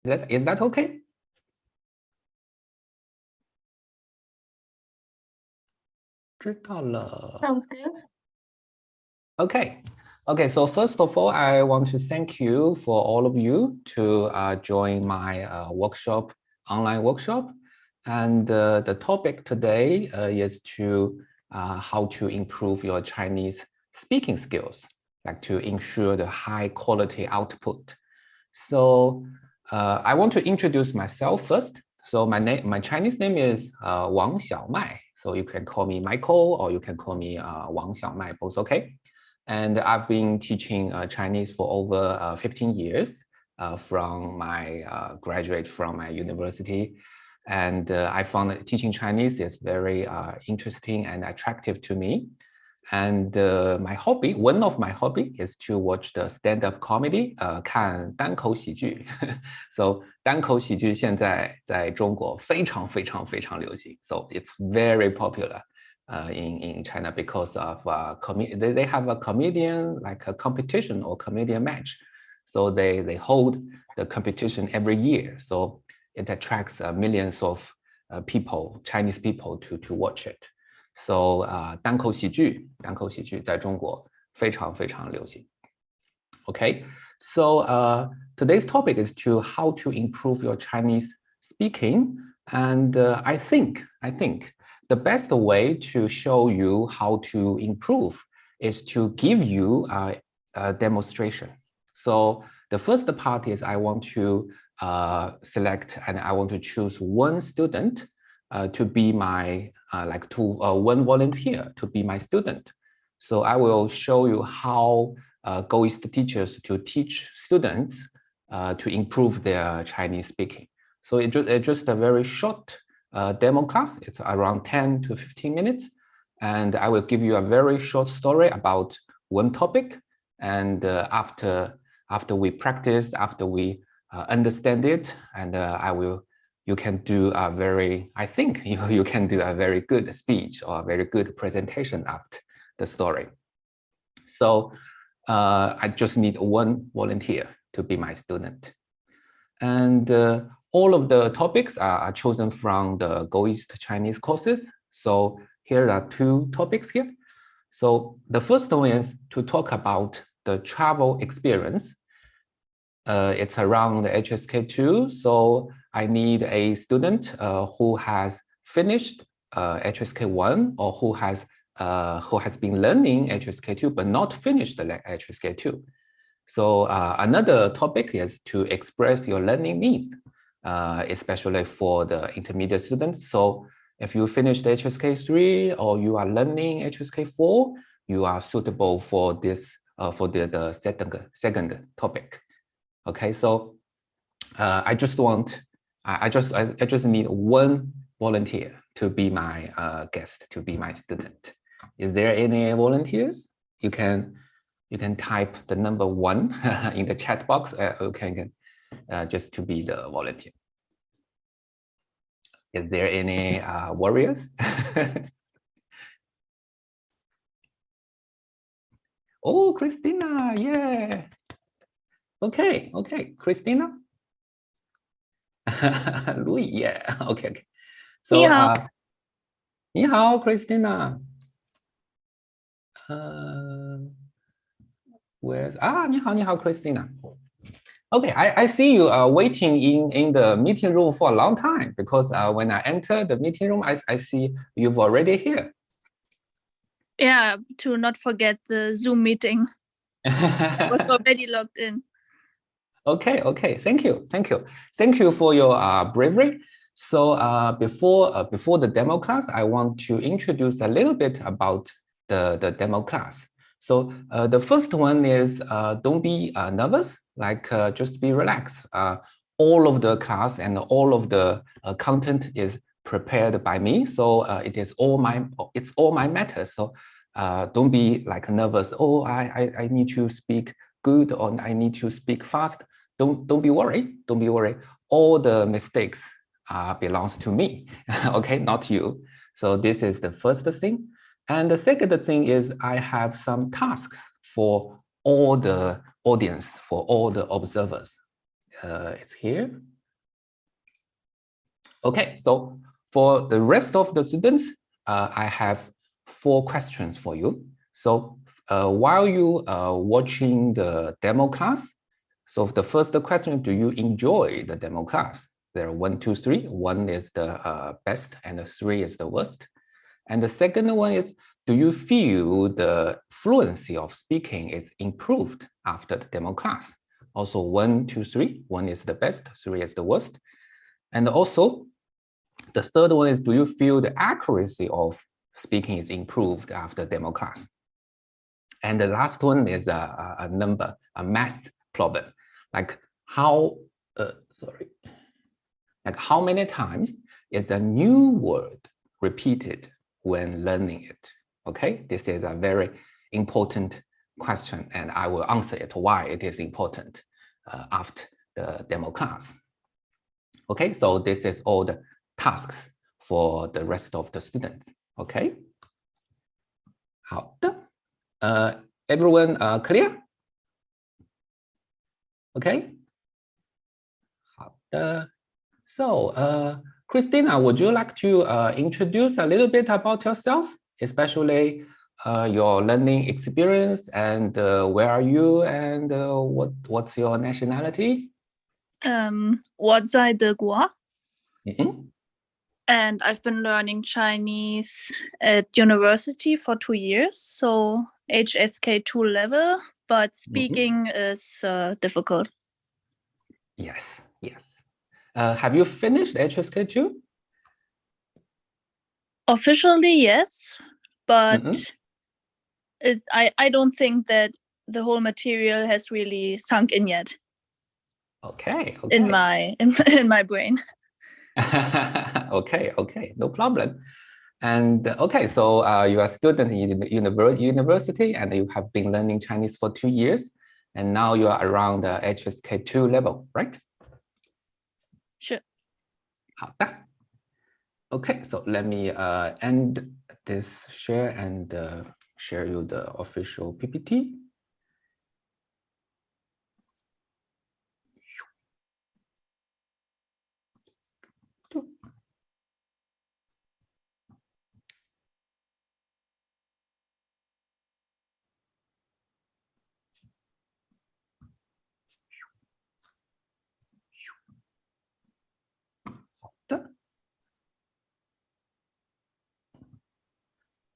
Is that okay? Sounds good. Okay. Okay, so first of all, I want to thank you for all of you to join my online workshop. And the topic today is to how to improve your Chinese speaking skills, like to ensure the high quality output. So I want to introduce myself first. So my Chinese name is Wang Xiaomai. So you can call me Michael or you can call me Wang Xiaomai, both okay. And I've been teaching Chinese for over 15 years from my graduate from my university. And I found that teaching Chinese is very interesting and attractive to me. And my hobby, one of my hobby is to watch the stand-up comedy, 看单口喜剧。So 单口喜剧现在在中国非常非常非常流行。So it's very popular in China because of they have a comedian like a competition or comedian match. So they hold the competition every year. So it attracts millions of people, Chinese people to watch it. So 单口喜剧在中国非常非常流行。Okay, so today's topic is to how to improve your Chinese speaking, and I think the best way to show you how to improve is to give you a demonstration. So the first part is I want to select and I want to choose one student to be my one volunteer to be my student. So I will show you how GoEast teachers to teach students to improve their Chinese speaking. So it's just a very short demo class. It's around 10 to 15 minutes. And I will give you a very short story about one topic. And after we practice, after we understand it, and you can do a very, I think you can do a very good speech or a very good presentation after the story. So I just need one volunteer to be my student. And all of the topics are chosen from the GoEast Chinese courses. So here are two topics here. So the first one is to talk about the travel experience. It's around HSK2. So I need a student who has finished HSK1 or who has been learning HSK2 but not finished the HSK2. So another topic is to express your learning needs, especially for the intermediate students. So if you finished HSK3 or you are learning HSK4, you are suitable for this for the second topic. Okay, so I just need one volunteer to be my guest, to be my student. Is there any volunteers? You can type the number 1 in the chat box. Okay, just to be the volunteer. Is there any warriors? Oh, Christina, yeah. Okay, Christina. Louis, yeah, okay. So, 你好, Christina. Where's 你好, Christina. Okay, I see you waiting in the meeting room for a long time because when I enter the meeting room, I see you've already here. Yeah, to not forget the Zoom meeting. I was already logged in. Okay, thank you for your bravery. So before the demo class, I want to introduce a little bit about the demo class. So the first one is don't be nervous, like just be relaxed. All of the class and all of the content is prepared by me, so it's all my matter. So don't be like nervous. Oh, I need to speak good or I need to speak fast. Don't be worried. All the mistakes belongs to me. Okay, not you. So this is the first thing. And the second thing is I have some tasks for all the audience, for all the observers. It's here. Okay, so for the rest of the students, I have 4 questions for you. So while you are watching the demo class, so the first question, do you enjoy the demo class? There are 1, 2, 3. 1 is the best and 3 is the worst. And the second one is, do you feel the fluency of speaking is improved after the demo class? Also 1, 2, 3. 1 is the best, 3 is the worst. And also, the third one is, do you feel the accuracy of speaking is improved after demo class? And the last one is a number, a math problem, like how many times is a new word repeated when learning it? Okay, this is a very important question, and I will answer it why it is important after the demo class. Okay, so this is all the tasks for the rest of the students. Okay. 好的。Everyone clear? Okay. 好的。So, Christina, would you like to introduce a little bit about yourself, especially your learning experience and where are you and what's your nationality? 我在德国 And I've been learning Chinese at university for 2 years, so HSK2 level, but speaking is difficult. Yes, yes. Have you finished HSK2? Officially, yes, but I don't think that the whole material has really sunk in yet. Okay. In my brain. Okay, no problem. And okay, so you are a student in the university and you have been learning Chinese for 2 years, and now you are around the HSK2 level, right? Sure. 好的. Okay, so let me end this share and share you the official PPT.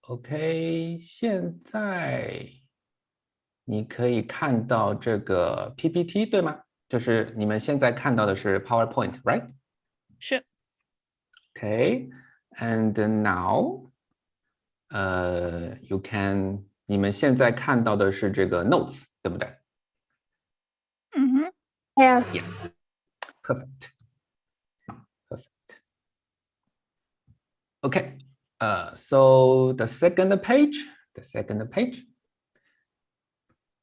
OK， 现在你可以看到这个 PPT 对吗？就是你们现在看到的是 PowerPoint, right? Sure. Okay, and now, you can 你们现在看到的是这个 notes, 对不对？ Yeah. Yes. Perfect. Okay. So the second page.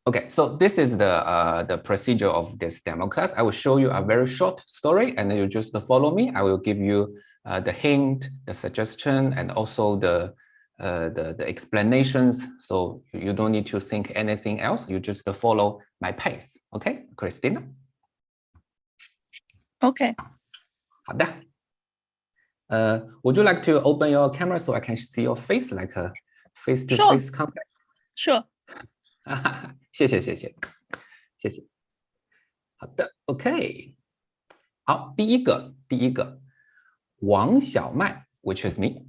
Okay, so this is the procedure of this demo class. I will show you a very short story, and then you just follow me. I will give you the hint, the suggestion, and also the explanations. So you don't need to think anything else. You just follow my pace. Okay, Christina? Okay. 好的。Would you like to open your camera so I can see your face, like a face-to-face contact? Sure. 谢谢。好的 ，OK。好，第一个，王小麦 ，which is me 。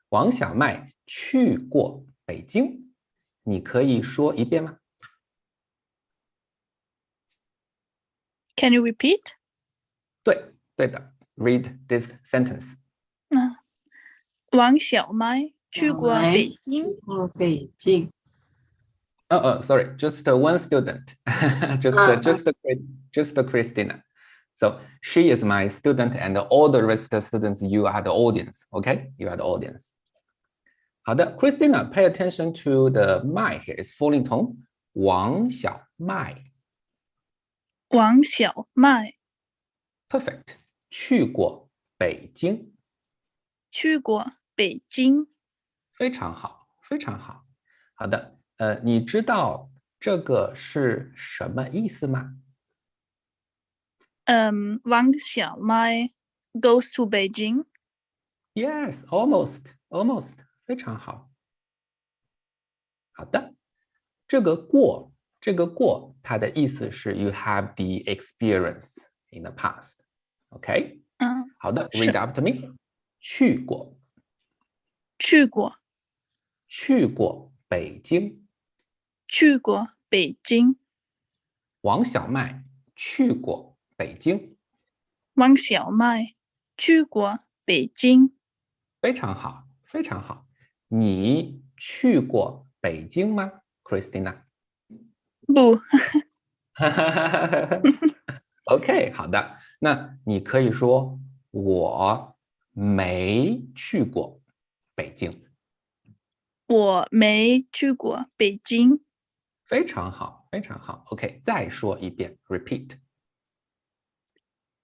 王小麦去过北京，你可以说一遍吗？ Can you repeat? 对的。Read this sentence. 王小麦去过北京。Sorry, just one student. just Christina. So she is my student, and all the rest of the students, you are the audience. Okay, you are the audience. 好的 Christina, pay attention to the 麦 here. It's falling tone. 王小麦 Perfect. 去过北京非常好。好的，你知道这个是什么意思吗？王小麦 goes to Beijing. Yes, almost,非常好。好的，这个过，它的意思是 you have the experience in the past. OK，好的，read after me。去过，去过北京。北京。王小麦去过北京。王小麦去过北京。非常好，非常好。你去过北京吗 ，Christina？不。OK，好的，那你可以说我没去过北京。我没去过北京。非常好，非常好。OK，再说一遍，repeat。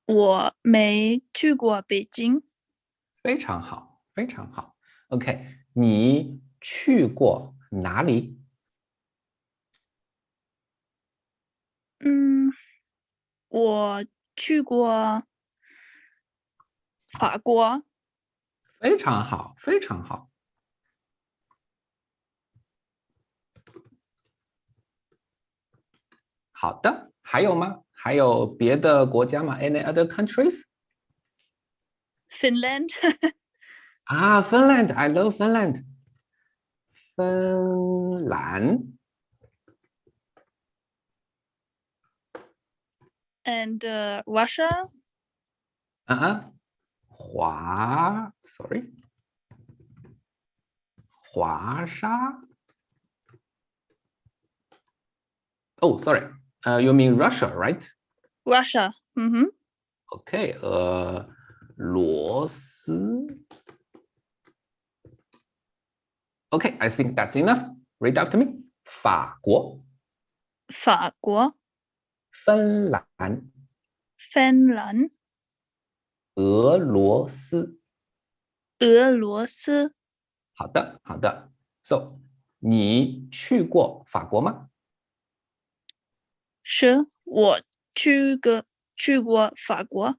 我没去过北京。非常好，非常好。OK，你去过哪里？我去过法国。非常好，非常好。好的，还有吗？还有别的国家吗？Any other countries？Finland 啊，Finland，I love Finland。芬兰。and Russia ，sorry，华沙。Oh, sorry. You mean Russia, right? Russia OK，罗斯。OK，I think that's enough. Read after me. 法国、法国、芬兰、芬兰、俄罗斯。俄罗斯。好的，好的。So，你去过法国吗？是我去过法国。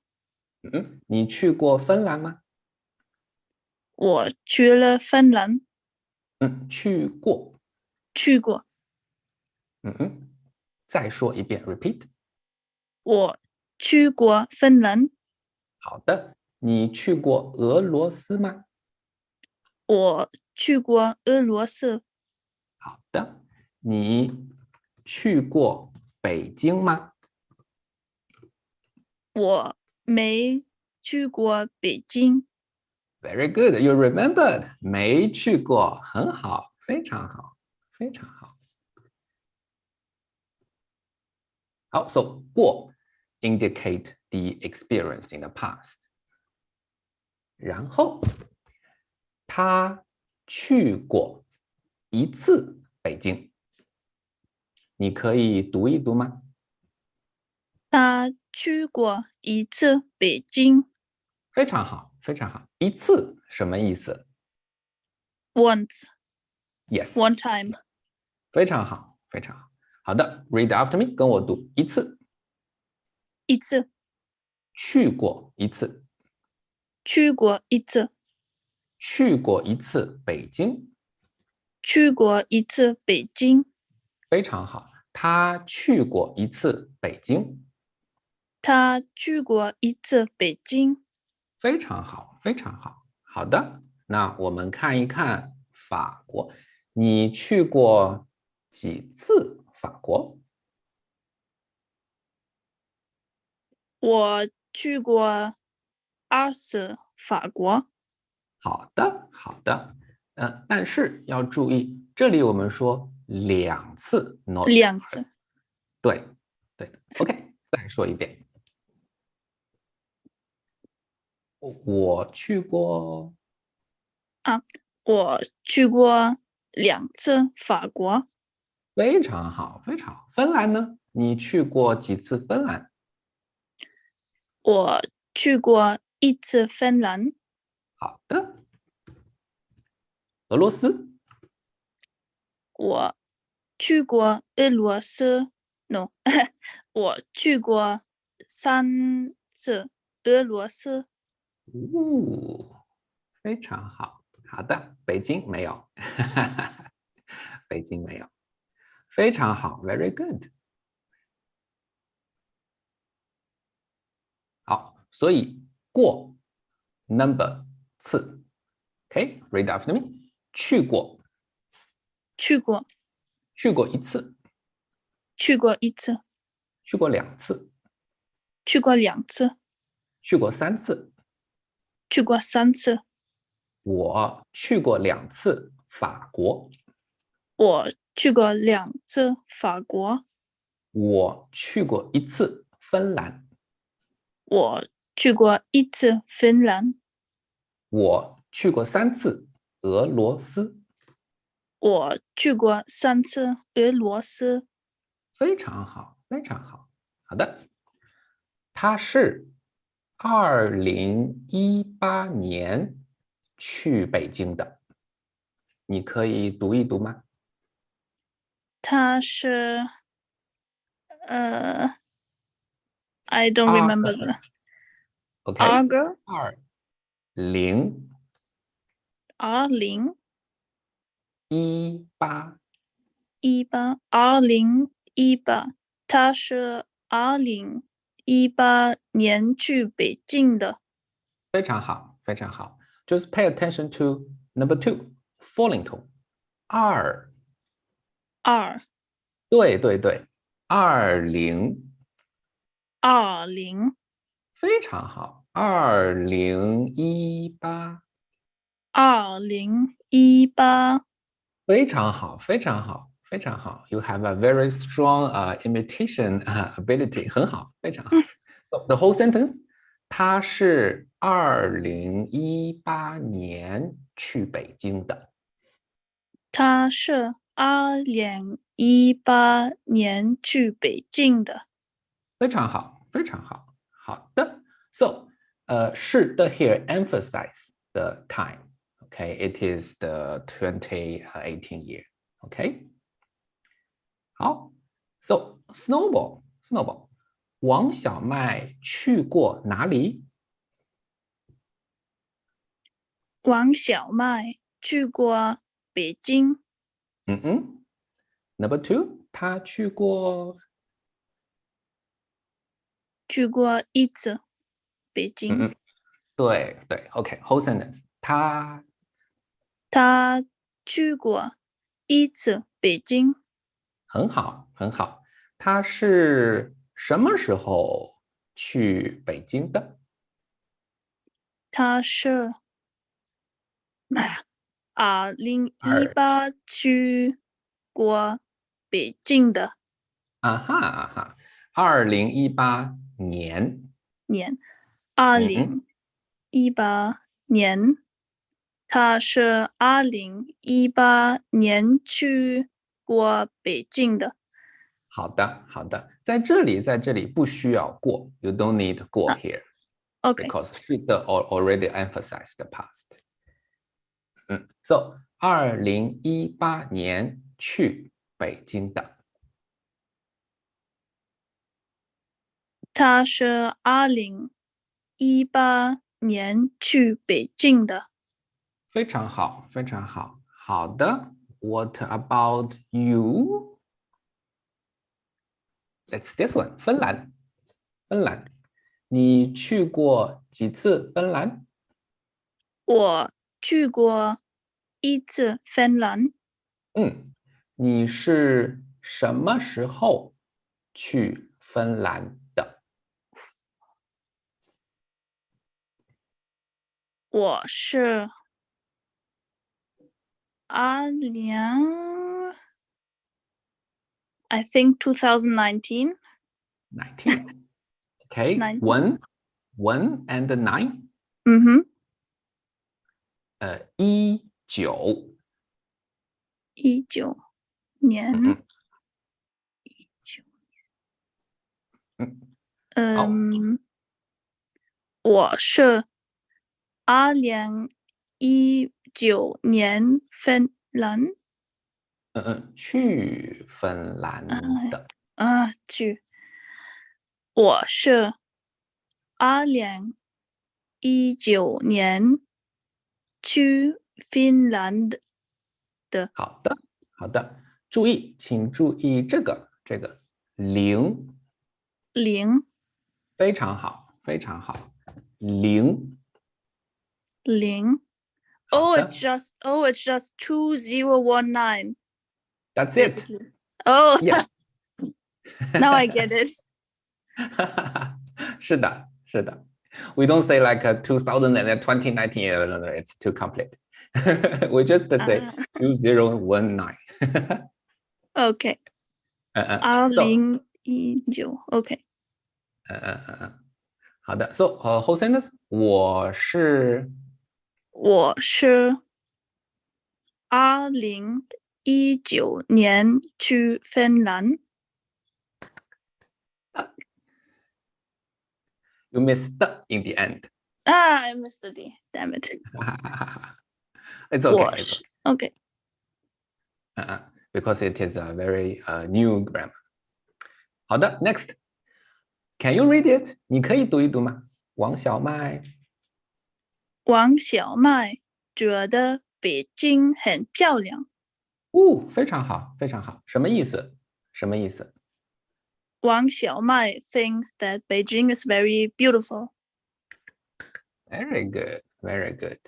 你去过芬兰吗？我去了芬兰。去过。去过。再说一遍，repeat。我去过芬兰。好的，你去过俄罗斯吗？我去过俄罗斯。好的，你去过北京吗我没去过北京。？Very good, you remembered。没去过，很好，非常好，非常好。好，so 过 indicate the experience in the past。然后他去过一次北京，你可以读一读吗？他去过一次北京。非常好，非常好。一次什么意思 Once ？Yes，one time 非常好，非常好。好的，read after me，跟我读一次。一次。去过一次。去过一次。去过一次北京。去过一次北京。非常好，他去过一次北京。他去过一次北京。非常好，非常好。好的，那我们看一看法国，你去过几次法国？我去过2次法国。好的，好的。但是要注意，这里我们说2次，not 2次。对，对的。OK，再说一遍，我去过。我去过2次法国。非常好，非常好。芬兰呢？你去过几次芬兰？我去过一次芬兰。好的。俄罗斯？我去过俄罗斯，no，我去过3次俄罗斯。非常好。好的，北京没有，北京没有，非常好 ，very good。好，所以过 number 次，OK，read after me。去过，去过，去过一次，去过一次，去过两次，去过两次，去过三次。去过三次。我去过两次法国，我去过两次法国，我去过一次芬兰，我去过一次芬兰，我去过三次俄罗斯。我去过三次俄罗斯。非常好，非常好。好的，他是2018年去北京的，你可以读一读吗他是I don't 二 remember the ？OK，二零2018一八，2018，他是2018年去北京的。非常好，非常好。Just pay attention to number two falling tone。二，二对对对，20，20非常好，2018。2018。非常好，非常好，非常好。You have a very strong imitation ability，很好，非常好。The whole sentence，他是2018年去北京的，他是2018年去北京的。非常好，非常好。好的，So，是的 here emphasize the time。Okay, it is the 2018 year. Okay. 好，So snowball，王小麦去过哪里？王小麦去过北京，嗯嗯，Number two，他去过，去过一次北京。嗯嗯，对对，OK，whole sentence，他他去过一次北京。很好很好，他是什么时候去北京的？他是二零一二八去过北京的2018年，年。二嗯嗯，零一八年，他是2018年去过北京的。好的好的，在这里不需要过，You don't need 过 啊 here。，OK，because 是的 already emphasized the past。So 2018年去北京的，他是2018年去北京的。非常好，非常好。好的，What about you? Let's this one，芬兰，芬兰，你去过几次芬兰？我去过一次芬兰。嗯，你是什么时候去芬兰的？我是2000 I think 2019. 19。Okay, 19. one and nine。嗯哼，19。19年。嗯19嗯，好，嗯，我是2019年芬兰。去芬兰哎的，去，我是20 2019年去芬兰的。好的，好的，注意，请注意这个零，零非常好，非常好，零，零。好 It's just 2019 ，That's it. basically. Oh, Yes. now I get it. 是的，是的。We don't say like 2000 and then 2019. It's too complete. We just say 2019. OK. So, 2019 OK. 好的。So, whole sentence. 我是我是2019年去芬兰。You missed in the end. I missed the D. Damn it. It's 我 okay. It's 是 OK. because it is a very new grammar. 好的，next. Can you read it? 你可以读一读吗？王小麦。王小麦觉得北京很漂亮。非常好，非常好。什么意思？什么意思？王小麦 thinks that Beijing is very beautiful. Very good, very good.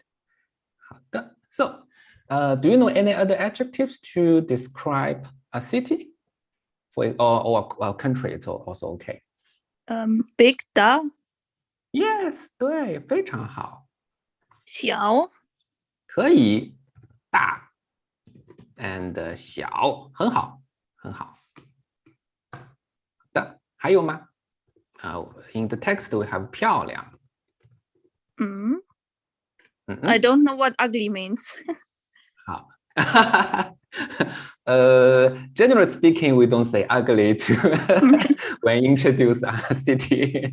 好的。So, do you know any other adjectives to describe a city, or a country? It's also okay. Big 大 Yes, 对，非常好，小可以大 and 小，很好，很好。好的，还有吗？In the text we have 漂亮。I don't know what ugly means. 好。Generally speaking, we don't say ugly to when introduce a city,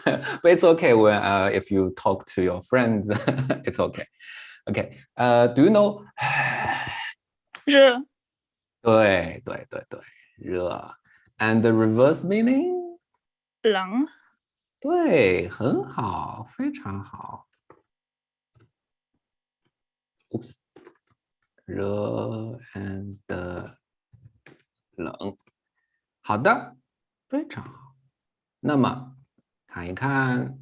but it's okay when if you talk to your friends, it's okay. Okay. Do you know? 热对对对对，热。And the reverse meaning? 冷对，很好，非常好。Oops. 热 and 冷。好的，非常好。那么看一看，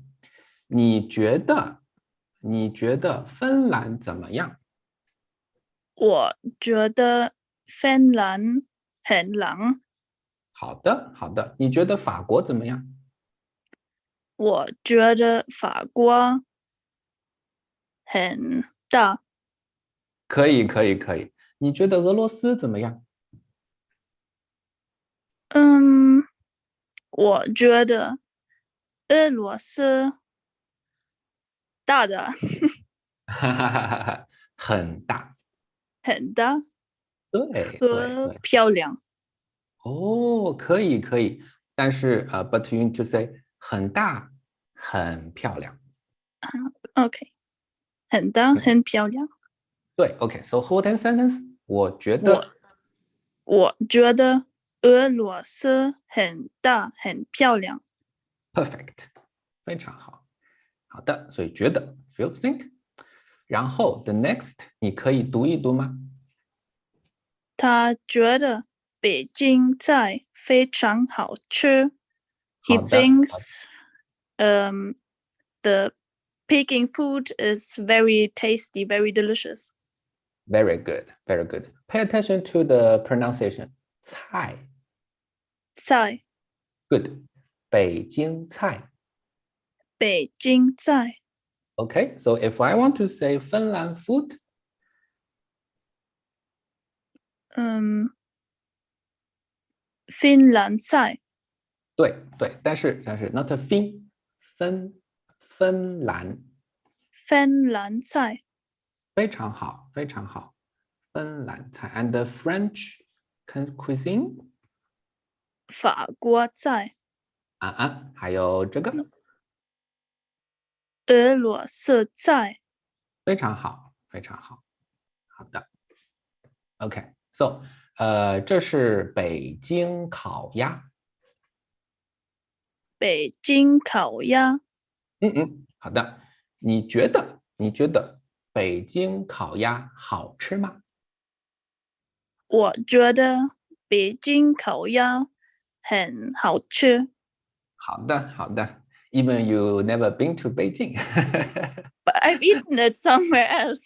你觉得芬兰怎么样？我觉得芬兰很冷。好的，好的。你觉得法国怎么样？我觉得法国很大。可以，可以，可以。你觉得俄罗斯怎么样？我觉得俄罗斯大的哈哈哈哈哈，很大。很大对对和对。漂亮。哦，可以可以，但是but you need to say 很大，很漂亮。OK，很大很漂亮。对，OK，so whole sentence，我觉我得我觉得俄罗斯很大很漂亮。perfect，非常好。好的，所以觉得 feel think，然后 the next 你可以读一读吗？他觉得北京菜非常好吃。He 好的，thinks the Peking food is very tasty, very delicious. very good, very good. Pay attention to the pronunciation. 菜菜，good，北京菜。北京菜 Okay, so if I want to say 芬兰 food，芬兰菜对对，但是 not a 芬兰，芬兰菜非常好非常好，芬兰菜 and the French cuisine 法国菜还有这个俄罗斯菜非常好非常好，好的 ，OK，so 这是北京烤鸭，北京烤鸭好的，你觉得北京烤鸭好吃吗？我觉得北京烤鸭很好吃。好的，好的。Even you never been to Beijing. But I've eaten it somewhere else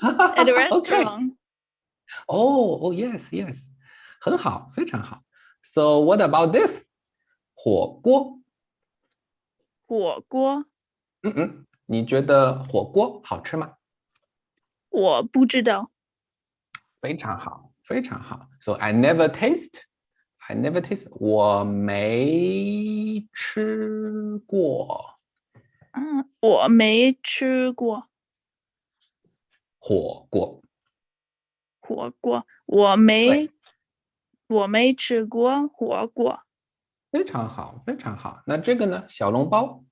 at a Okay. restaurant. Oh, yes, yes. 很好，非常好。So what about this? 火锅。火锅你觉得火锅好吃吗？我不知道。非常好，非常好。So I never taste. I never taste. 我没吃过我没吃过火锅。火锅，对，我没吃过火锅。非常好，非常好。那这个呢？小笼包。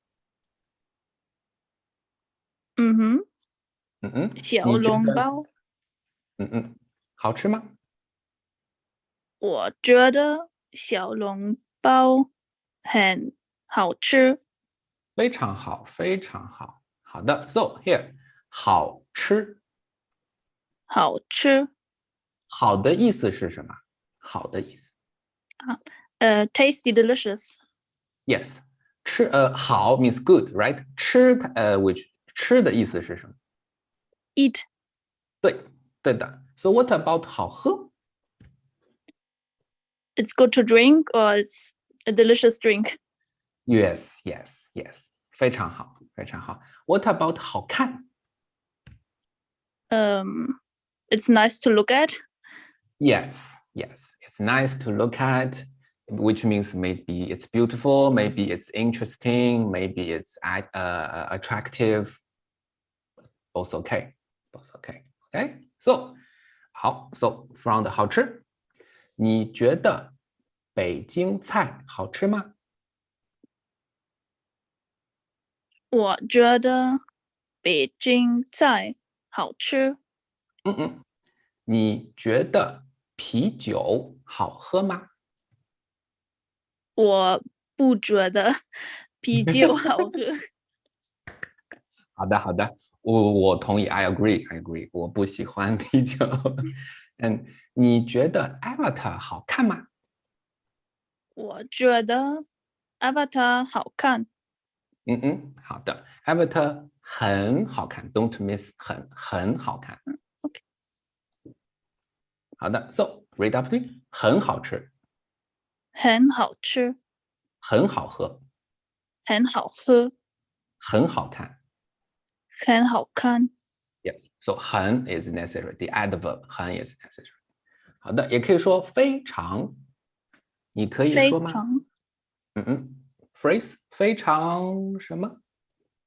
嗯哼，小你觉得笼包，好吃吗？我觉得小笼包很好吃。非常好，非常好。好的，So here，好吃。好吃好的意思是什么？好的意思啊，tasty delicious。，yes，吃好 means good，right？吃which 吃的意思是什么？eat 对，对的。So what about 好喝 it's good to drink or it's a delicious drink. ？Yes, yes, yes，非常好，非常好。What about 好看 It's nice to look at.？Yes, yes, it's nice to look at, which means maybe it's beautiful, maybe it's interesting, maybe it's attractive. Both okay, both okay. Okay, so 好，so from the 好吃，你觉得北京菜好吃吗？我觉得北京菜好吃。嗯嗯，你觉得啤酒好喝吗？我不觉得啤酒好喝。好的，好的，我同意，I agree，I agree，我不喜欢啤酒。你觉得 Avatar 好看吗？我觉得 Avatar 好看。好的，Avatar 很好看，Don't miss 很好看。OK，好的，So read up to 很好吃，很好吃，很好喝，很好喝，很好看。很好看。Yes, so 很 is necessary. The adverb 很 is necessary. 好的，也可以说非常，你可以说吗？非常phrase 非常什么？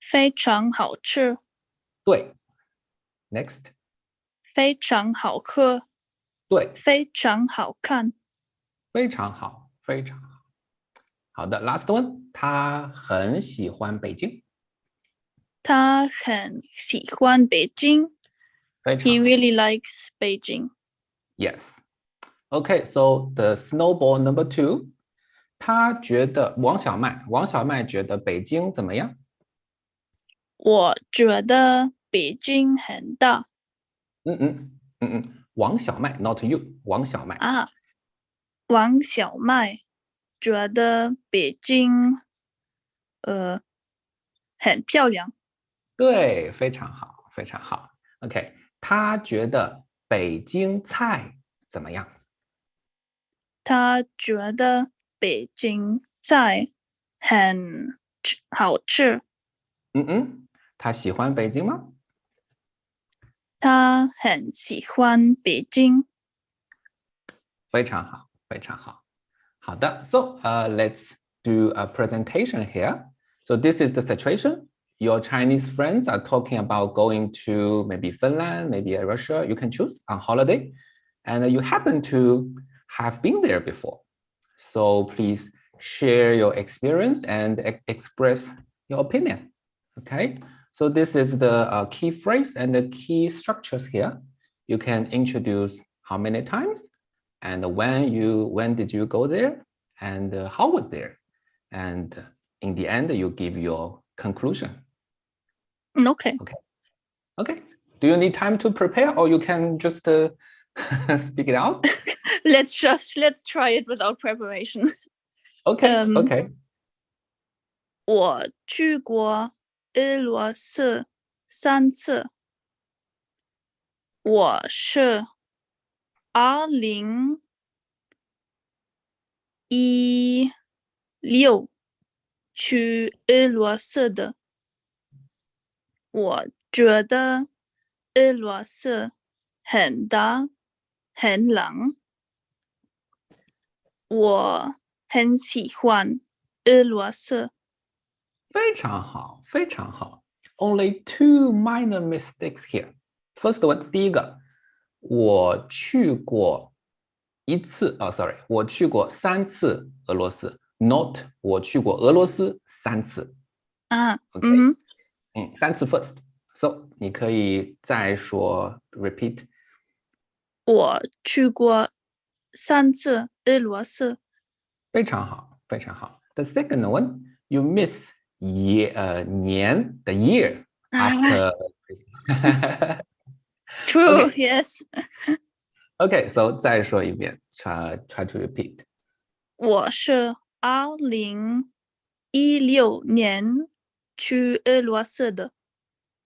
非常好吃，对，next 非常好喝，对，非常好看。非常好，非常好。好的，last one，他很喜欢北京，他很喜欢北京。非 He 常好。really likes Beijing. Yes. Okay, so the snowball number two，他觉得王小麦觉得北京怎么样？我觉得北京很大王小麦，not you，王小麦。啊。王小麦觉得北京呃很漂亮。对，非常好，非常好。OK，他觉得北京菜怎么样？他觉得北京菜很好吃。他喜欢北京吗？他很喜欢北京。非常好，非常好。好的，So let's do a presentation here. So this is the situation. Your Chinese friends are talking about going to maybe Finland, maybe Russia. You can choose on holiday, and you happen to have been there before. So please share your experience and express your opinion. Okay. So this is the key phrase and the key structures here. You can introduce how many times and when did you go there and how was there, and in the end you give your conclusion. Okay. Okay. Do you need time to prepare, or you can just speak it out? Let's try it without preparation. Okay. Okay. 我去过俄罗斯3次。我是2016去俄罗斯的。我觉得俄罗斯很大很冷。我很喜欢俄罗斯。非常好，非常好。Only two minor mistakes here. First one，第一个，我去过一次，sorry，我去过3次俄罗斯，not 我去过俄罗斯3次。OK， 3次 first。So 你可以再说 repeat。我去过3次俄罗斯。非常好，非常好。The second one, you miss年 the year after. True, Okay, yes. okay. So 再说一遍，try to repeat. 我是2016年去俄罗斯的。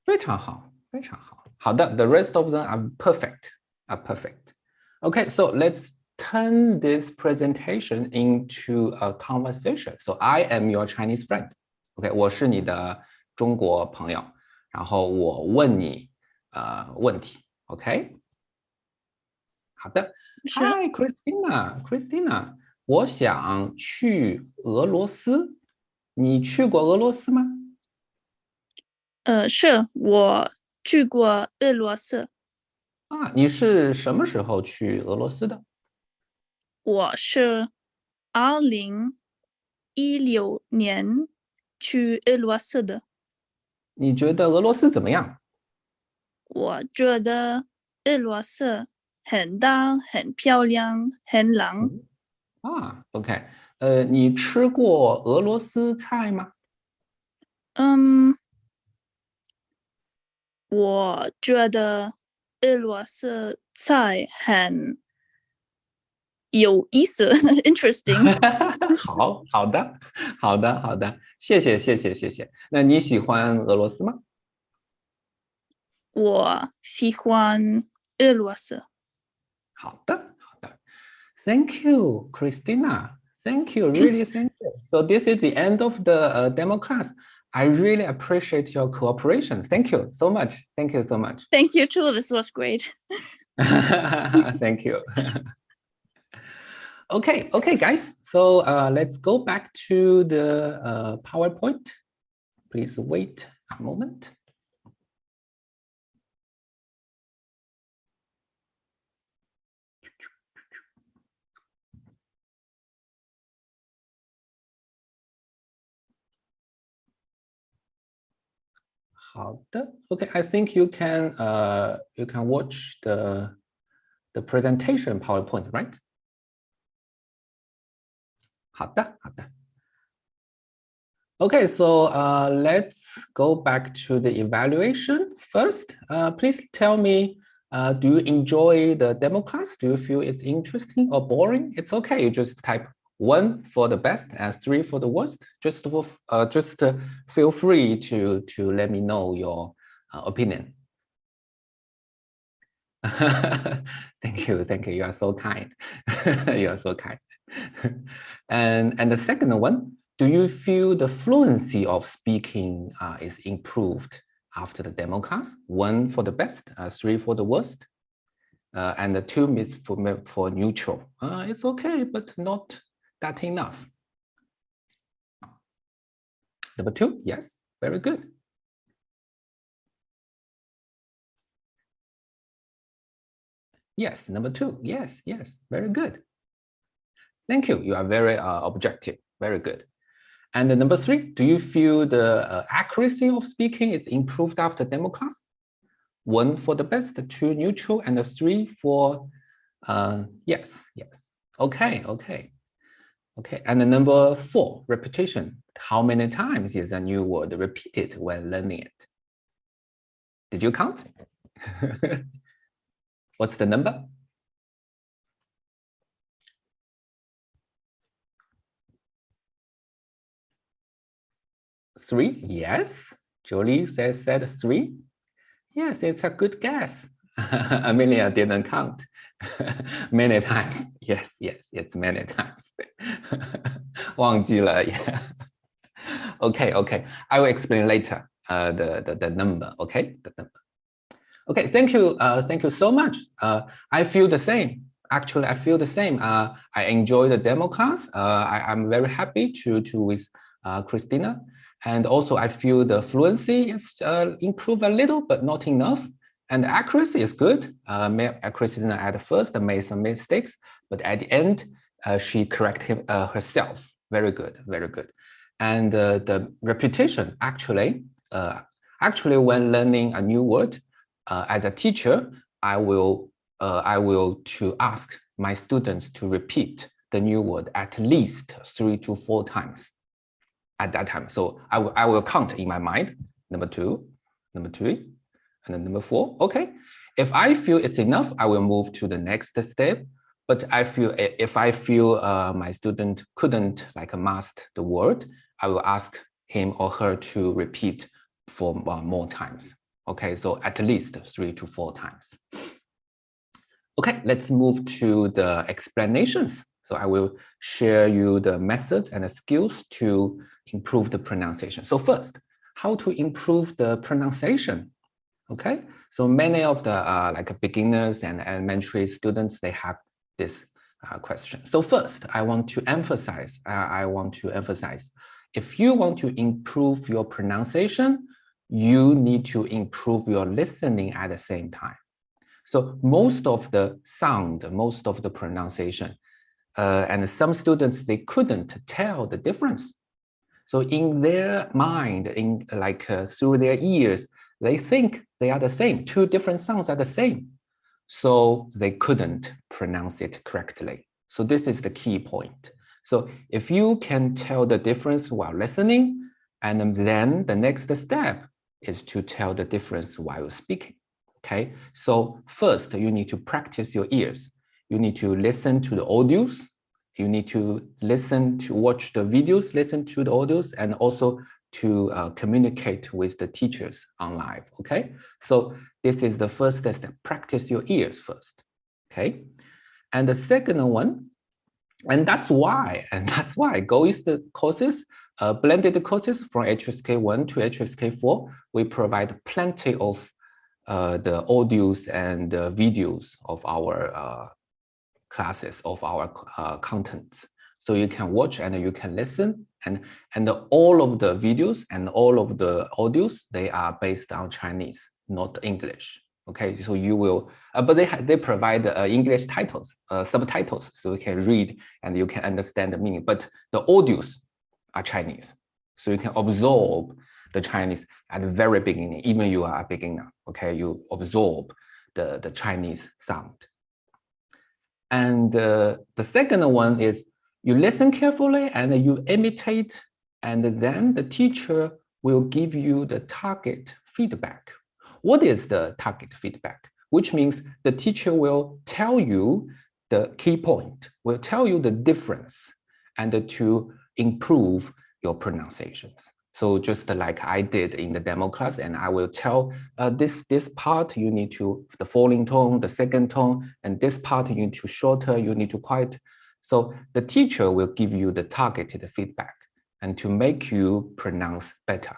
非常好，非常好。好的，the rest of them are perfect, are perfect. Okay, so let's turn this presentation into a conversation. So I am your Chinese friend. OK， 我是你的中国朋友，然后我问你问题。OK， 好的。Hi Christina， 我想去俄罗斯，你去过俄罗斯吗？是我去过俄罗斯。你是什么时候去俄罗斯的？我是2016年去俄罗斯的。你觉得俄罗斯怎么样？我觉得俄罗斯很大、很漂亮、很冷。OK，你吃过俄罗斯菜吗？我觉得俄罗斯菜很有意思，interesting。好的，谢谢。那你喜欢俄罗斯吗？我喜欢俄罗斯。好的。Thank you, Christina. Thank you, really thank you. So this is the end of the demo class. I really appreciate your cooperation. Thank you so much. Thank you so much. Thank you too. This was great. Thank you. Okay, guys. So let's go back to the PowerPoint. Please wait a moment. Okay, I think you can watch the presentation PowerPoint, right? 好的。Okay, so let's go back to the evaluation first. Please tell me, do you enjoy the demo class? Do you feel it's interesting or boring? It's okay. You just type 1 for the best and 3 for the worst. Just feel free to let me know your opinion. Thank you. You are so kind. You are so kind. And the second one, do you feel the fluency of speaking is improved after the demo class? 1 for the best, 3 for the worst, and the 2 is for neutral. It's okay, but not that enough. Number 2, yes, very good. Yes, number 2, yes, very good. Thank you. You are very objective. Very good. And the number 3, do you feel the accuracy of speaking is improved after demo class? 1 for the best, 2 neutral, and 3 for yes. Okay. And the number 4, repetition. How many times is a new word repeated when learning it? Did you count? What's the number? Three? Yes. Julie said three. Yes, it's a good guess. Amelia didn't count. Many times. Yes, it's many times. 忘记了, yeah. Okay. I will explain later the number, okay? The number. Okay, thank you so much. I feel the same. Actually, I feel the same. I enjoy the demo class. I'm very happy to with Christina. And also I feel the fluency is improved a little, but not enough. And the accuracy is good. Christina at first made some mistakes, but at the end, she corrected herself. Very good. And the repetition, actually when learning a new word, as a teacher, I will to ask my students to repeat the new word at least 3 to 4 times at that time. So I will count in my mind, number 2, number 3, and then number 4. Okay. If I feel it's enough, I will move to the next step. But if I feel my student couldn't master the word, I will ask him or her to repeat for more times. Okay, so at least 3 to 4 times. Okay, let's move to the explanations. So I will share you the methods and the skills to improve the pronunciation. So first, how to improve the pronunciation? Okay, so many of the beginners and elementary students, they have this question. So first, I want to emphasize, if you want to improve your pronunciation, you need to improve your listening at the same time. So most of the sound, most of the pronunciation, and some students, they couldn't tell the difference. So in their mind, through their ears, they think they are the same. 2 different sounds are the same. So they couldn't pronounce it correctly. So this is the key point. So if you can tell the difference while listening, and then the next step is to tell the difference while speaking. Okay, so first you need to practice your ears. You need to listen to the audios. You need to watch the videos, listen to the audios, and also to communicate with the teachers on live. Okay, so this is the first step. Practice your ears first. Okay, and the second one, and that's why GoEast courses, blended courses from HSK 1 to HSK 4, we provide plenty of the audios and videos of our classes, of our contents. So you can watch and you can listen, and all of the videos and all of the audios, they are based on Chinese, not English. Okay, so you will, but they provide English titles, subtitles, so you can read and you can understand the meaning. But the audios are Chinese, so you can absorb the Chinese at the very beginning. Even you are a beginner, okay, you absorb the Chinese sound. And the second one is you listen carefully and you imitate, and then the teacher will give you the target feedback. What is the target feedback? Which means the teacher will tell you the key point, will tell you the difference, and to improve your pronunciations. So just like I did in the demo class, and I will tell this part you need to, the falling tone, the second tone, and this part you need to shorter, you need to quiet. So the teacher will give you the targeted feedback and to make you pronounce better.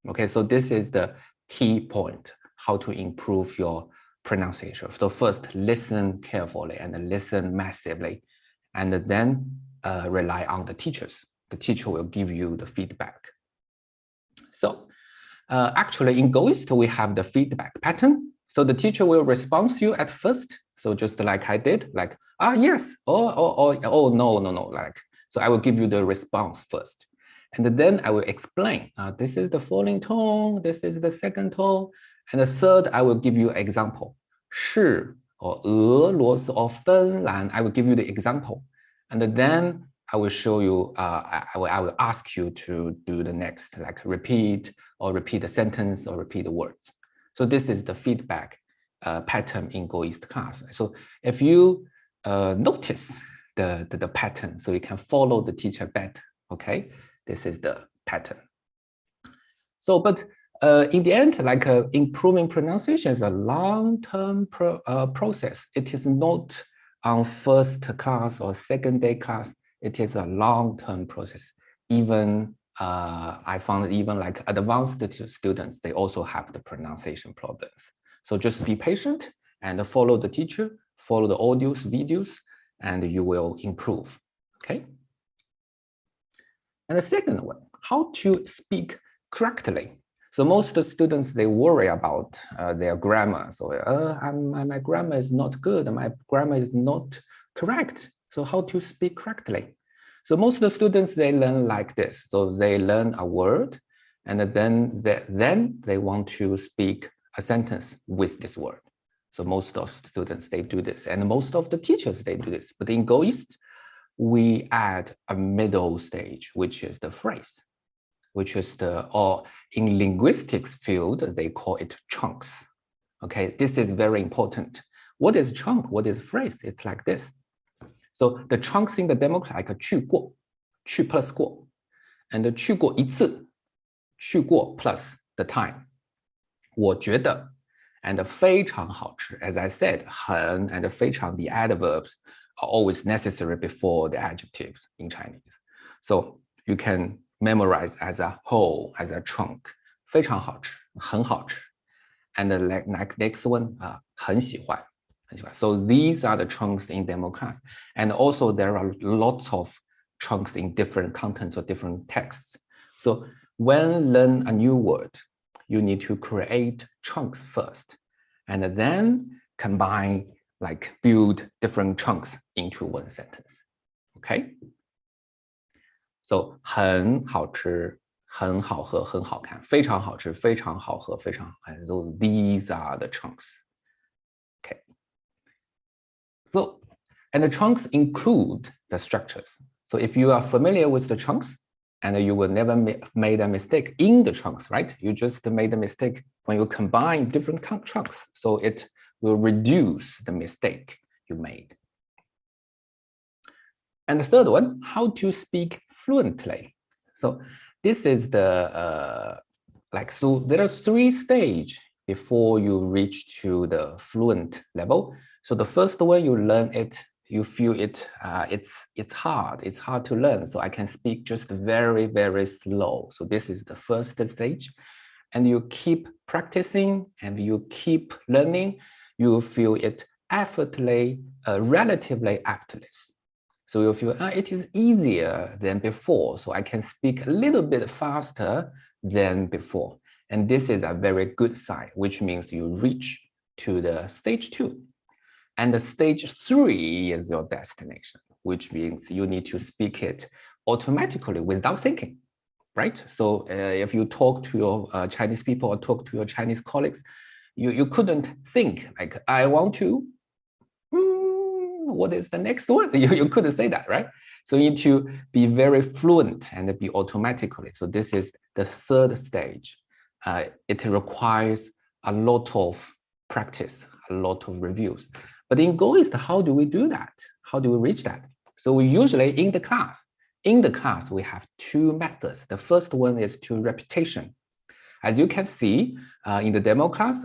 Okay, so this is the key point, how to improve your pronunciation. So first, listen carefully and listen massively, and then rely on the teachers. The teacher will give you the feedback. So actually in GoEast, we have the feedback pattern. So the teacher will respond to you at first. So just like I did, like, yes, oh, no, like, so I will give you the response first. And then I will explain, this is the falling tone, this is the second tone. And the third, I will give you an example. 是 or 俄罗斯 or 芬兰, I will give you the example. And then I will show you, I will ask you to do the next, like repeat the sentence or repeat the words. So this is the feedback pattern in GoEast class. So if you notice the pattern, so you can follow the teacher better, okay? This is the pattern. So, but in the end, like improving pronunciation is a long-term process. It is not on first class or second day class. It is a long-term process. Even I found that even like advanced students, they also have the pronunciation problems. So just be patient and follow the teacher, follow the audios, videos, and you will improve, okay? And the second one, how to speak correctly. So most students, they worry about their grammar. So my grammar is not good, my grammar is not correct. So how to speak correctly? So most of the students, they learn like this. So they learn a word, and then they want to speak a sentence with this word. So most of the students, they do this. And most of the teachers, they do this. But in GoEast, we add a middle stage, which is the phrase, which is or in linguistics field, they call it chunks. Okay, this is very important. What is chunk? What is phrase? It's like this. So the chunks in the demo like a 去过, 去 plus 过, and 去过一次, 去过 plus the time. 我觉得 and 非常好吃. As I said, 很 and 非常, the adverbs are always necessary before the adjectives in Chinese. So you can memorize as a whole, as a chunk. 非常好吃, 很好吃. And the next one, 很喜欢. So these are the chunks in demo class. And also there are lots of chunks in different contents or different texts. So when learn a new word, you need to create chunks first, and then combine, like build different chunks into one sentence, okay? So 很好吃, 很好喝, 很好看, 非常好吃, 非常好喝, 非常好看. So these are the chunks, okay? So, and the chunks include the structures. So if you are familiar with the chunks, and you will never made a mistake in the chunks, right? You just made a mistake when you combine different chunks. So it will reduce the mistake you made. And the third one, how to speak fluently. So this is the, so there are 3 stages before you reach to the fluent level. So the first one, you learn it, you feel it, it's hard to learn. So I can speak just very, very slow. So this is the first stage. And you keep practicing and you keep learning, you will feel it effortlessly, relatively effortless. So you'll feel it is easier than before. So I can speak a little bit faster than before. And this is a very good sign, which means you reach to the stage 2. And the stage 3 is your destination, which means you need to speak it automatically without thinking, right? So if you talk to your Chinese people or talk to your Chinese colleagues, you couldn't think like, I want to, what is the next word? You couldn't say that, right? So you need to be very fluent and be automatically. So this is the 3rd stage. It requires a lot of practice, a lot of reviews. But in GoEast, how do we do that? How do we reach that? So we usually in the class, we have 2 methods. The first one is to repetition. As you can see in the demo class,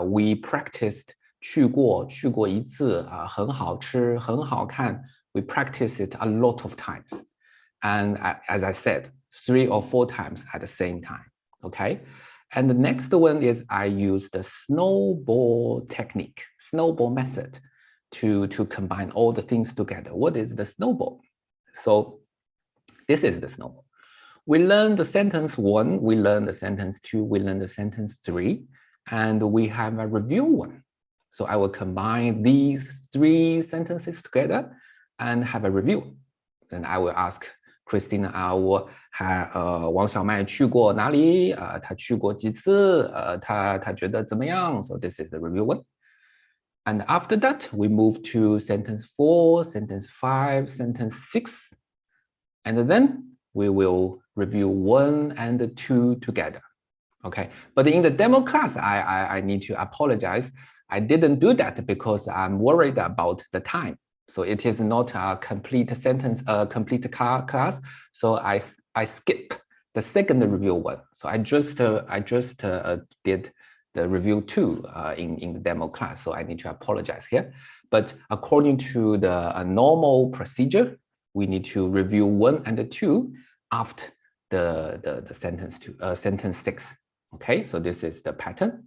we practiced 去过一次, 很好吃, 很好看. We practice it a lot of times. And as I said, 3 or 4 times at the same time, okay? And the next one is I use the snowball technique, snowball method to combine all the things together. What is the snowball? So this is the snowball. We learn the sentence 1, we learn the sentence 2, we learn the sentence 3, and we have a review 1. So I will combine these 3 sentences together and have a review. Then I will ask Christina, 王小麦去过哪里？他去过几次？他觉得怎么样？ So this is the review 1. And after that, we move to sentence 4, sentence 5, sentence 6. And then we will review 1 and 2 together. Okay, but in the demo class, I need to apologize. I didn't do that because I'm worried about the time. So it is not a complete sentence, complete class. So I skip the second review one. So I just did the review 2 in the demo class. So I need to apologize here. But according to the normal procedure, we need to review 1 and 2 after the sentence 6. Okay, so this is the pattern.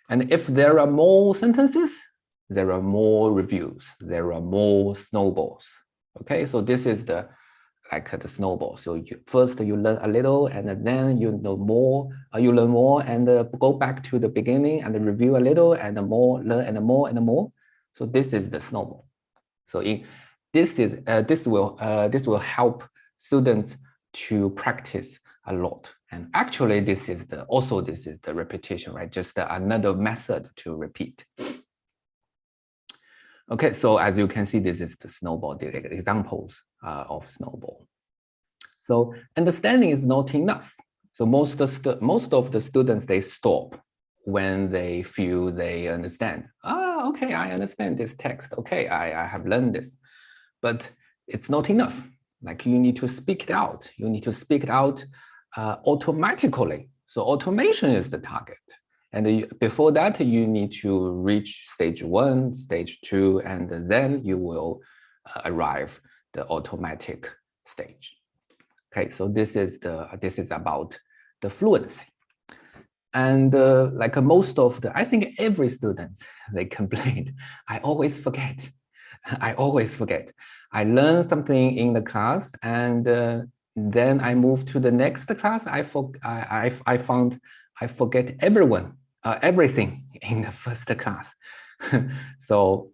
And if there are more sentences, there are more reviews, there are more snowballs. Okay, so this is the the snowball. So first you learn a little, and then you know more. You learn more, and go back to the beginning and review a little, and more, learn and more and more. So this is the snowball. So this will help students to practice a lot. And actually, this is the repetition, right? Just another method to repeat. Okay, so as you can see, this is the snowball, the examples of snowball. So understanding is not enough. So most of the students, they stop when they feel they understand. Ah, okay, I understand this text. Okay, I have learned this. But it's not enough. Like you need to speak it out. You need to speak it out automatically. So automation is the target. And before that, you need to reach stage 1, stage 2, and then you will arrive the automatic stage. Okay, so this is about the fluency. And like most of I think every student, they complain, I always forget. I always forget. I learn something in the class, and then I move to the next class. I found I forget everything in the first class. So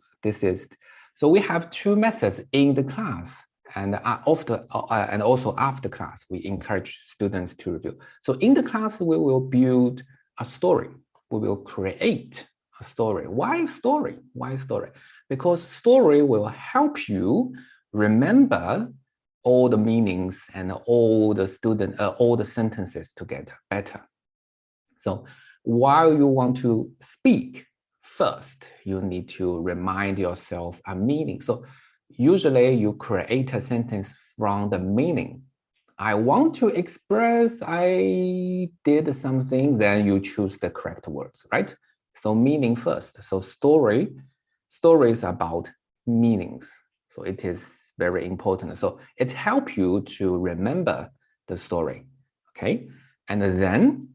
we have 2 methods in the class, and and also after class, we encourage students to review. So in the class, we will build a story. We will create a story. Why story? Why story? Because story will help you remember all the meanings and all the sentences together better. So while you want to speak, first you need to remind yourself a meaning. So usually you create a sentence from the meaning. I want to express I did something, then you choose the correct words, right? So meaning first. So story is about meanings. So it is very important. So it helps you to remember the story, okay? And then,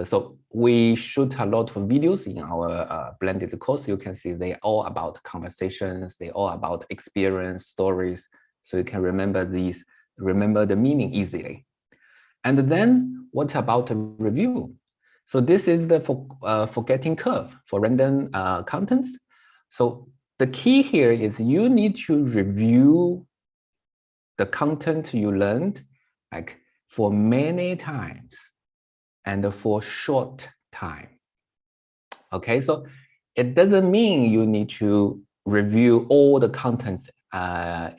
so we shoot a lot of videos in our blended course. You can see they all about conversations, they all about experience, stories. So you can remember the meaning easily. And then what about the review? So this is the forgetting curve for random contents. So the key here is you need to review the content you learned like for many times and for short time. Okay, so it doesn't mean you need to review all the contents on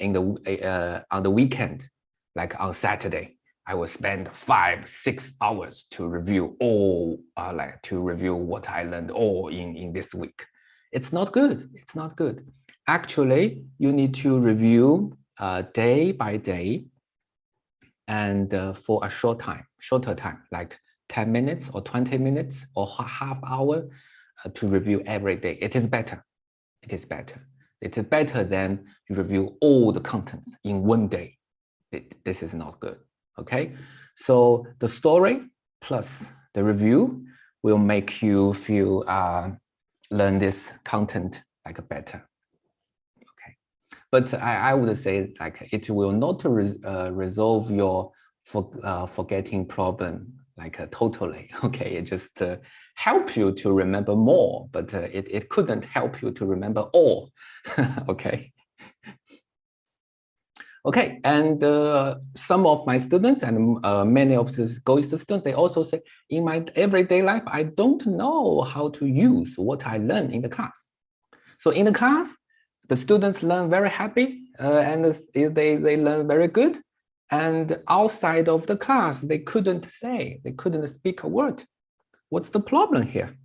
the weekend, like on Saturday. I will spend 5-6 hours to review all, to review what I learned all in this week. It's not good. It's not good. Actually, you need to review day by day, and for a shorter time, like 10 minutes or 20 minutes or half hour to review every day. It is better. It is better. It is better than you review all the contents in one day. This is not good. Okay, so the story plus the review will make you feel learn this content like better. Okay, but I would say like it will not resolve your forgetting problem like totally. Okay, it just help you to remember more, but it couldn't help you to remember all. Okay. Okay, and some of my students and many of the GoEast students, they also say, in my everyday life, I don't know how to use what I learned in the class. So in the class, the students learn very happy and they learn very good. And outside of the class, they couldn't speak a word. What's the problem here?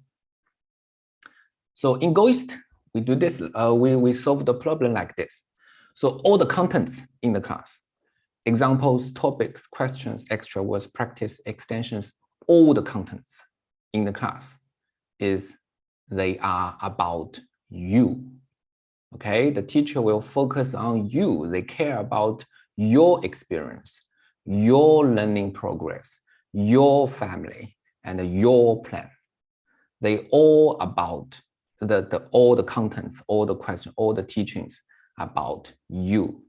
So in GoEast, we do this, we solve the problem like this. So all the contents in the class, examples, topics, questions, extra words, practice, extensions, all the contents in the class they are about you. Okay, the teacher will focus on you. They care about your experience, your learning progress, your family, and your plan. They all about all the contents, all the questions, all the teachings about you,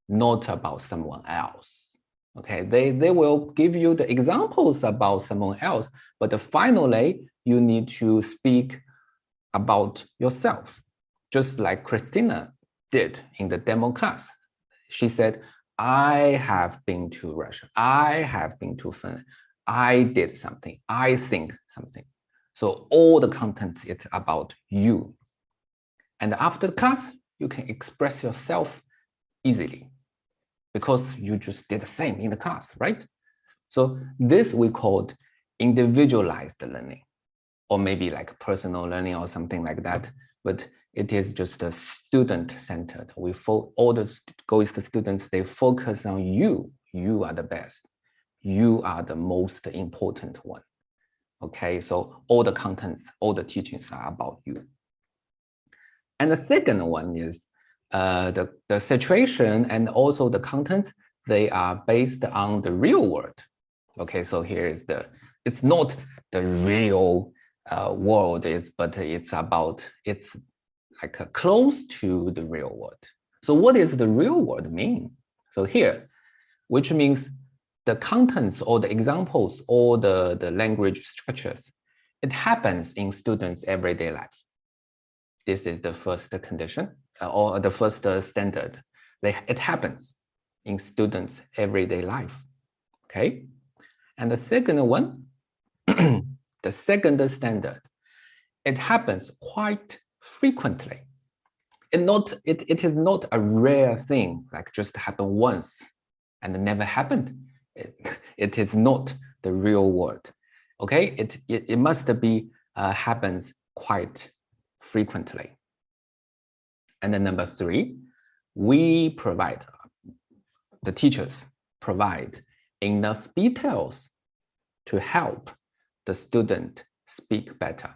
not about someone else. Okay, they will give you the examples about someone else, but finally you need to speak about yourself, just like Christina did in the demo class. She said, I have been to Russia, I have been to Finland, I did something, I think something. So all the content is about you. And after the class, you can express yourself easily because you just did the same in the class, right? So this we called individualized learning, or maybe like personal learning or something like that. But it is just a student-centered. All the GoEast students, they focus on you. You are the best. You are the most important one. Okay, so all the contents, all the teachings are about you. And the second one is the situation and also the contents, they are based on the real world. Okay, so here is it's not the real world, but it's like close to the real world. So what does the real world mean? So here, which means the contents or the examples or the language structures, it happens in students' everyday life. This is the first condition or the first standard. It happens in students' everyday life, okay? And the second one, the second standard, it happens quite frequently. It is not a rare thing, like just happen once and never happened. It is not the real world, okay? It must be happens quite frequently. And then number three, the teachers provide enough details to help the student speak better.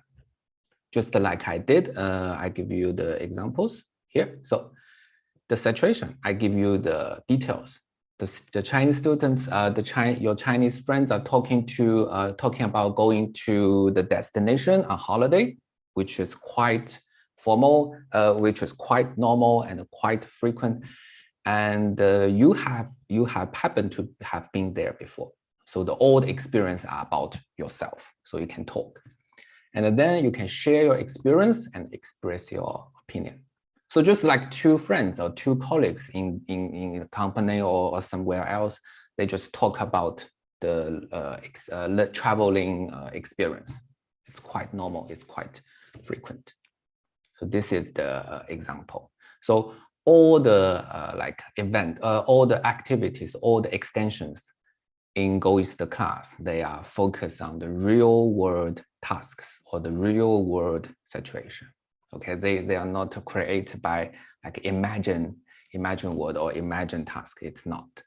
Just like I did, I give you the examples here. So the situation, I give you the details. The Chinese students, your Chinese friends are talking about going to the destination on holiday, which is quite formal, which is quite normal and quite frequent. And you have happened to have been there before. So the old experience are about yourself, so you can talk. And then you can share your experience and express your opinion. So just like two friends or two colleagues in a company or somewhere else, they just talk about the traveling experience. It's quite normal, it's quite frequent. So this is the example. So all the all the activities, all the extensions in GoEast class, they are focused on the real world tasks or the real world situation. Okay, they are not created by like imagine word or imagine task. It's not.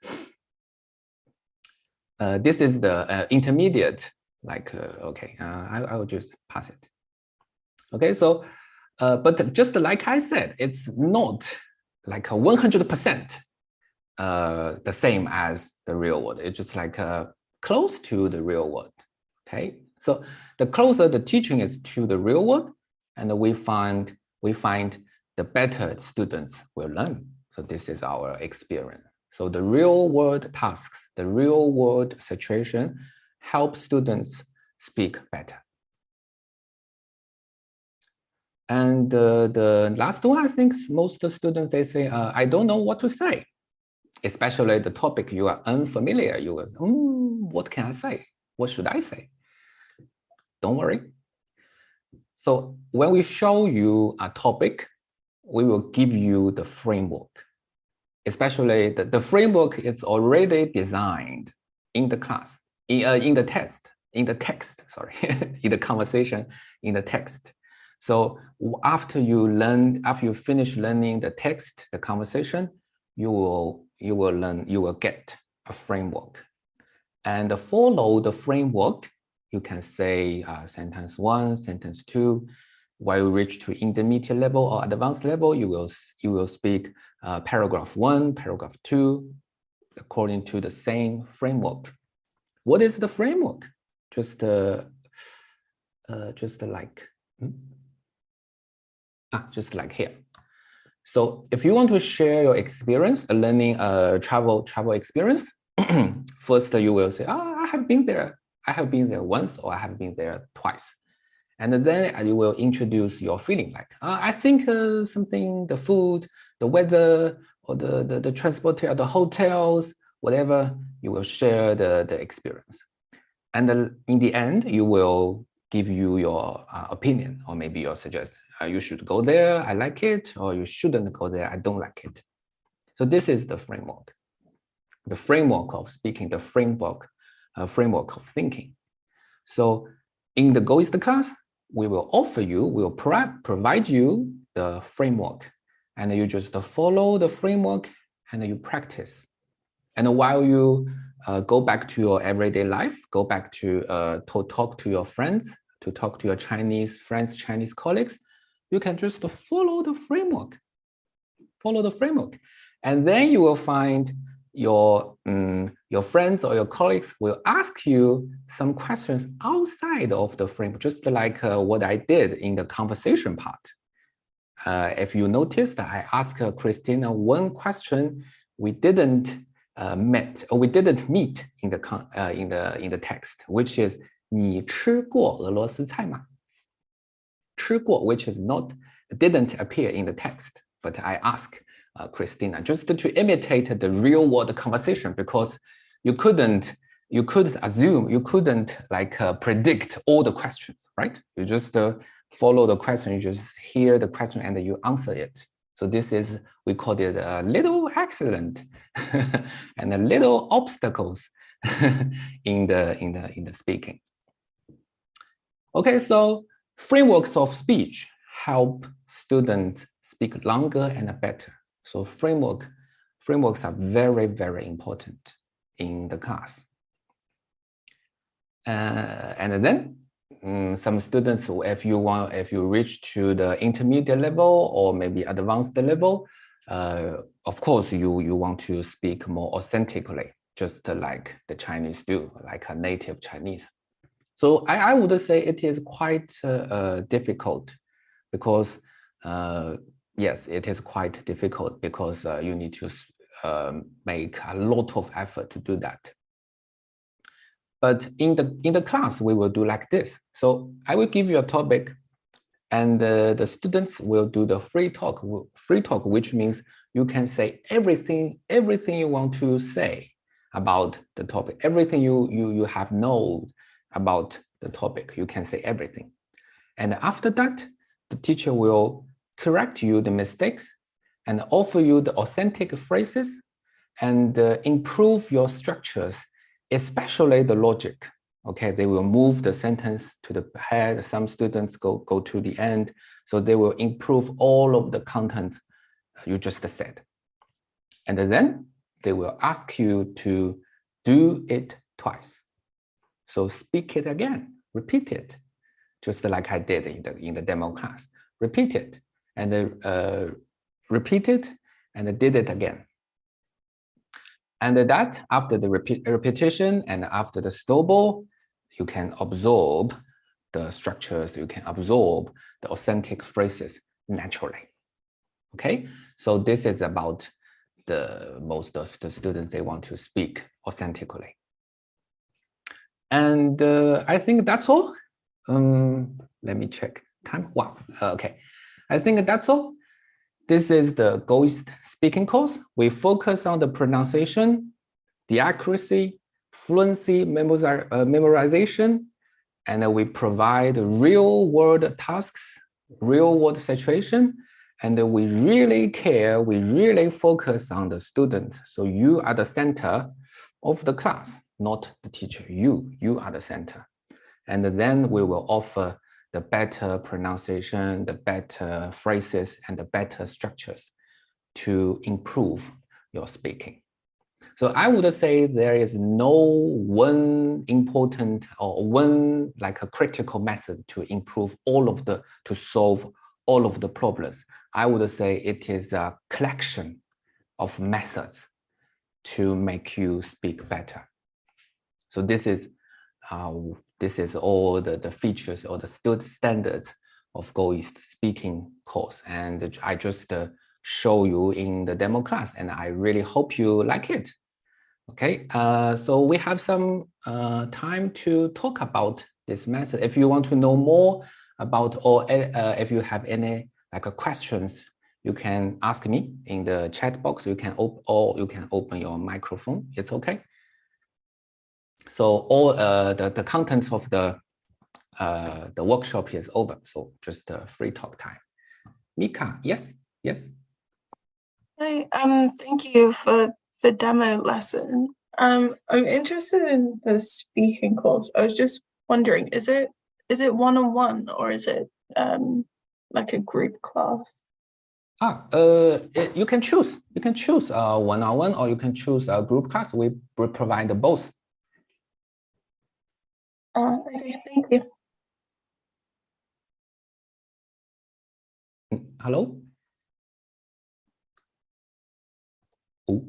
This is the intermediate. Okay, I will just pass it. Okay, so but just like I said, it's not like a 100% the same as the real world. It's just like close to the real world. Okay, so the closer the teaching is to the real world, and we find the better students will learn. So this is our experience. So the real world tasks, the real world situation help students speak better. And the last one, I think most students, they say, I don't know what to say, especially the topic you are unfamiliar. You will say, what can I say? What should I say? Don't worry. So when we show you a topic, we will give you the framework. Especially the framework is already designed in the class, in the test. in the text, sorry, in the conversation, in the text. So after you finish learning the text, the conversation, you will get a framework. And follow the framework, you can say sentence 1, sentence 2. While you reach to intermediate level or advanced level, you will speak paragraph 1, paragraph 2, according to the same framework. What is the framework? Just like here. So if you want to share your experience, learning travel experience, first you will say, I have been there once, or I have been there twice. And then you will introduce your feeling, like, I think something, the food, the weather, or the transport, the hotels, whatever, you will share the experience. And then in the end, you will give you your opinion, or maybe you'll suggest, you should go there, I like it, or you shouldn't go there, I don't like it. So this is the framework of speaking, the framework of thinking. So in the GoEast class, we will provide you the framework, and you just follow the framework and you practice. And while you go back to your everyday life, go back to talk to your friends, to talk to your Chinese friends, Chinese colleagues, you can just follow the framework. And then you will find your friends or your colleagues will ask you some questions outside of the framework, just like what I did in the conversation part. If you noticed, I asked Christina one question we didn't meet in the text, which is 你吃过俄罗斯菜吗? 吃过, which didn't appear in the text, but I asked Christina just to imitate the real world conversation, because you couldn't assume, you couldn't predict all the questions, right? You just follow the question, you just hear the question and you answer it. So this is, we call it a little accident and a little obstacles in the speaking. Okay, so frameworks of speech help students speak longer and better. So frameworks are very, very important in the class. And then some students, if you reach to the intermediate level or maybe advanced level, of course you want to speak more authentically, just like the Chinese do, like a native Chinese. So I would say it is quite difficult, because yes, it is quite difficult, because you need to make a lot of effort to do that. But in the class, we will do like this. So I will give you a topic, and the students will do the free talk, which means you can say everything you want to say about the topic, everything you have known about the topic, you can say everything. And after that, the teacher will correct you the mistakes and offer you the authentic phrases and improve your structures, especially the logic. Okay, they will move the sentence to the head. Some students go to the end. So they will improve all of the content you just said. And then they will ask you to do it twice. So speak it again, repeat it, just like I did in the demo class. Repeat it and repeat it and did it again. And that after the repetition and after the snowball, you can absorb the structures, you can absorb the authentic phrases naturally. Okay, so this is about most of the students, they want to speak authentically. And I think that's all. Let me check time. Wow, okay. I think that's all. This is the GoEast speaking course. We focus on the pronunciation, the accuracy, fluency, memorization, and we provide real world tasks, real world situation, and we really care, we really focus on the student. So you are the center of the class, not the teacher. You are the center. And then we will offer the better pronunciation, the better phrases, and the better structures to improve your speaking. So I would say there is no one important or one like a critical method to improve to solve all of the problems. I would say it is a collection of methods to make you speak better. So this is all the features or the standards of GoEast speaking course. And I just show you in the demo class, and I really hope you like it. Okay, so we have some time to talk about this method. If you want to know more about, or if you have any questions, you can ask me in the chat box. You can open your microphone. It's okay. So all the contents of the workshop is over. So just free talk time. Mika, yes. Hi, thank you for the demo lesson. I'm interested in the speaking course. I was just wondering, is it one-on-one or is it like a group class? You can choose. You can choose one-on-one, or you can choose a group class. We provide both. Okay, thank you. Hello? Oh.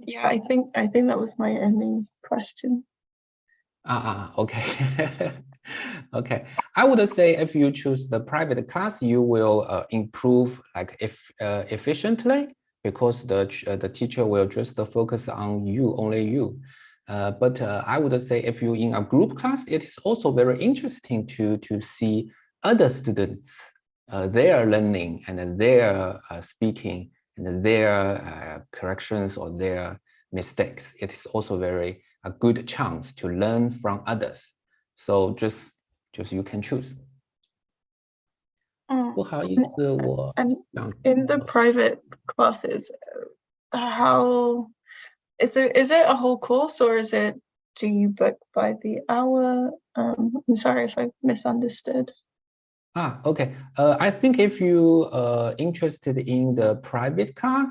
Yeah, I think that was my only question. Okay. Okay. I would say if you choose the private class, you will improve efficiently, because the teacher will just focus on you, only you. But I would say if you're in a group class, it is also very interesting to see other students, their learning and their speaking and their corrections or their mistakes. It is also a good chance to learn from others. So just you can choose. And in the private classes, how is it a whole course, or do you book by the hour? I'm sorry if I misunderstood. Okay. I think if you interested in the private class,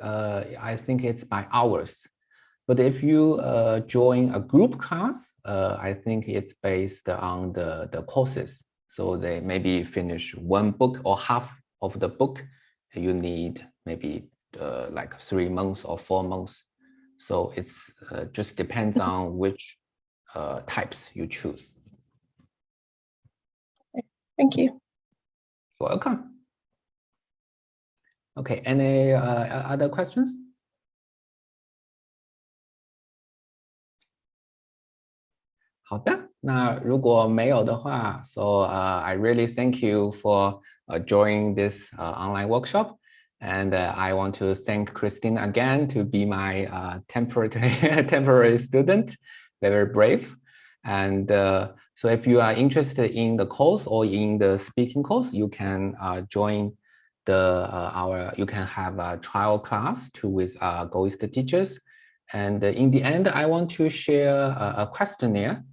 I think it's by hours. But if you join a group class, I think it's based on the courses. So they maybe finish one book or half of the book. You need maybe 3 months or 4 months. So it's just depends on which types you choose. Thank you. You're welcome. Okay, any other questions? So I really thank you for joining this online workshop, and I want to thank Christine again to be my temporary student, very brave. And so if you are interested in the course or in the speaking course, you can join you can have a trial class with GoEast teachers. And in the end, I want to share a questionnaire.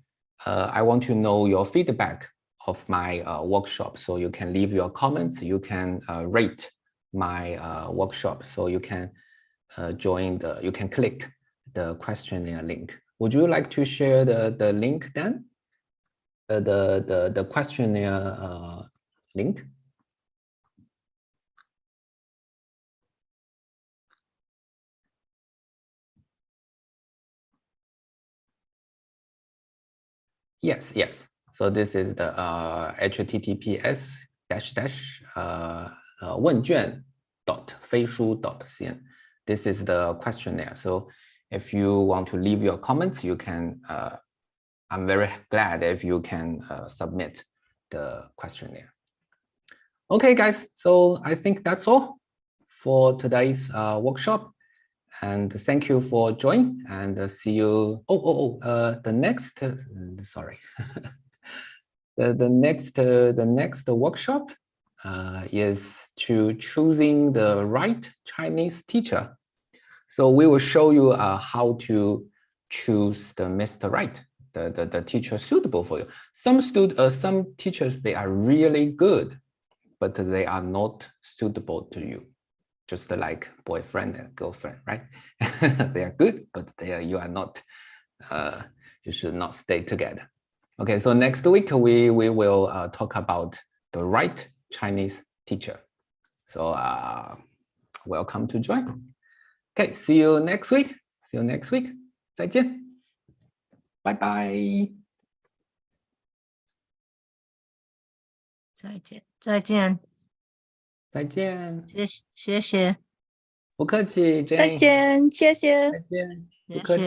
I want to know your feedback of my workshop. So you can leave your comments, you can rate my workshop. So you can you can click the questionnaire link. Would you like to share the link then? The questionnaire link? Yes. So this is the https:// 问卷.飞书.cn. This is the questionnaire. So if you want to leave your comments, you can. I'm very glad if you can submit the questionnaire. Okay, guys. So I think that's all for today's workshop. And thank you for joining, and see you. The next, sorry. the next workshop is to choosing the right Chinese teacher. So we will show you how to choose the Mr. Right, the teacher suitable for you. Some teachers, they are really good, but they are not suitable to you. Just like boyfriend and girlfriend, right? They are good, but you are not, you should not stay together. Okay, so next week we will talk about the right Chinese teacher. So welcome to join. Okay, see you next week. See you next week. 再见。拜拜。再见，再见，再见。谢谢，不客气，Jane。再见，谢谢。再见，不谢客气。谢。